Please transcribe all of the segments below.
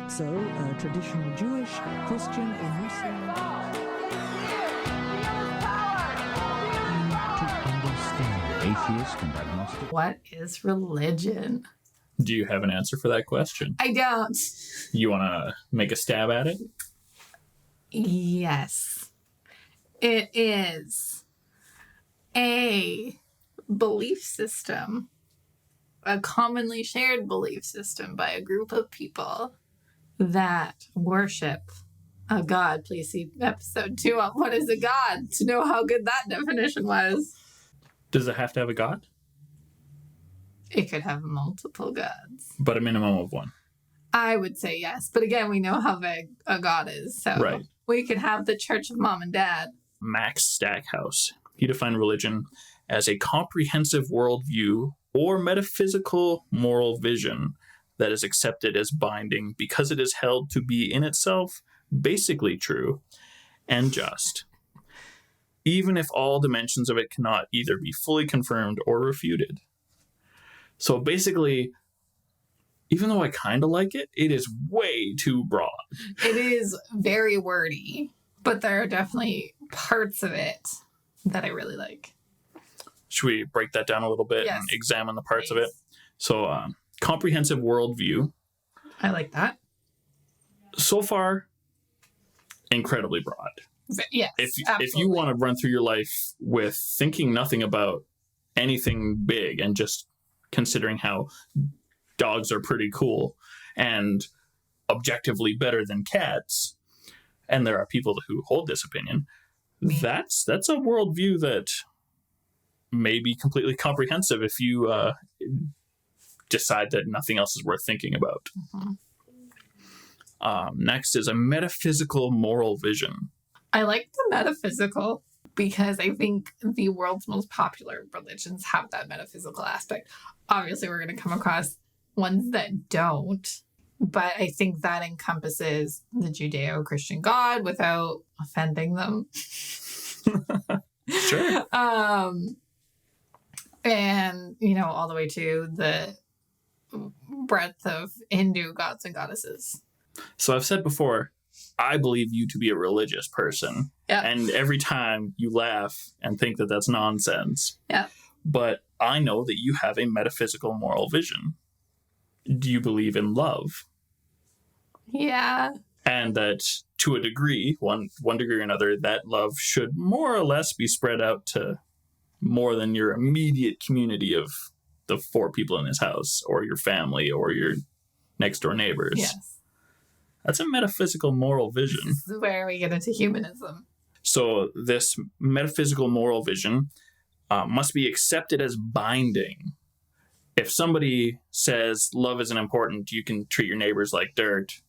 So, traditional Jewish, Christian, or Muslim, to understand. Atheist and agnostic. What is religion? Do you have an answer for that question? I don't. You want to make a stab at it? Yes. It is a belief system, a commonly shared belief system by a group of people that worship a god. Please see episode 2 on what is a god to know how good that definition was. Does it have to have a god? It could have multiple gods. But a minimum of one. I would say yes. But again, we know how big a god is. So Right. We could have the church of mom and dad. Max Stackhouse. He defined religion as a comprehensive worldview or metaphysical moral vision that is accepted as binding because it is held to be in itself basically true and just, even if all dimensions of it cannot either be fully confirmed or refuted. So basically, even though I kind of like it, it is way too broad. It is very wordy, but there are definitely parts of it that I really like. Should we break that down a little bit Yes. and examine the parts of it? So, comprehensive worldview. I like that. So far, incredibly broad. Yes, If you absolutely. want to run through your life with thinking nothing about anything big and just considering how dogs are pretty cool and objectively better than cats, and there are people who hold this opinion, that's a worldview that may be completely comprehensive if you decide that nothing else is worth thinking about. Next is a metaphysical moral vision. I like the metaphysical because I think the world's most popular religions have that metaphysical aspect. Obviously, we're going to come across ones that don't, but I think that encompasses the Judeo-Christian God without offending them. Sure. And, all the way to the breadth of Hindu gods and goddesses. So I've said before, I believe you to be a religious person. Yeah. And every time you laugh and think that that's nonsense. Yeah. But I know that you have a metaphysical moral vision. Do you believe in love? Yeah. And that to a degree, one degree or another, that love should more or less be spread out to more than your immediate community of the 4 people in this house or your family or your next door neighbors. Yes. That's a metaphysical moral vision. This is where we get into humanism. So this metaphysical moral vision must be accepted as binding. If somebody says love isn't important, you can treat your neighbors like dirt,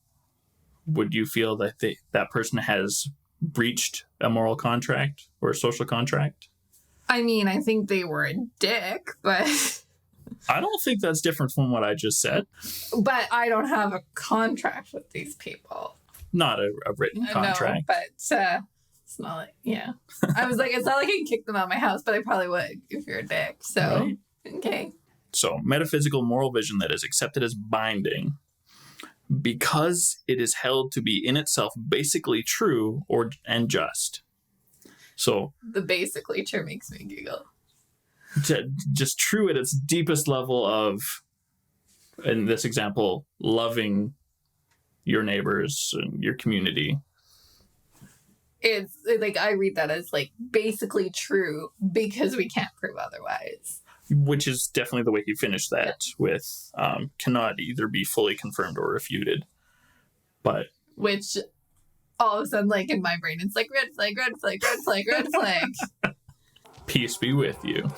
would you feel that that person has breached a moral contract or a social contract? I mean, I think they were a dick, but I don't think that's different from what I just said. I don't have a contract with these people. Not a written contract. No, but it's not like, yeah. I was like, it's not like I can kick them out of my house, but I probably would if you're a dick. So, Right. Okay. So, metaphysical moral vision that is accepted as binding because it is held to be in itself basically true and just. So, The basically true makes me giggle. just true at its deepest level of, in this example, loving your neighbors and your community. It's like, I read that as like basically true because we can't prove otherwise. Which is definitely the way he finished that with cannot either be fully confirmed or refuted. But Which all of a sudden, like in my brain, it's like red flag, red flag, red flag, red flag. peace be with you.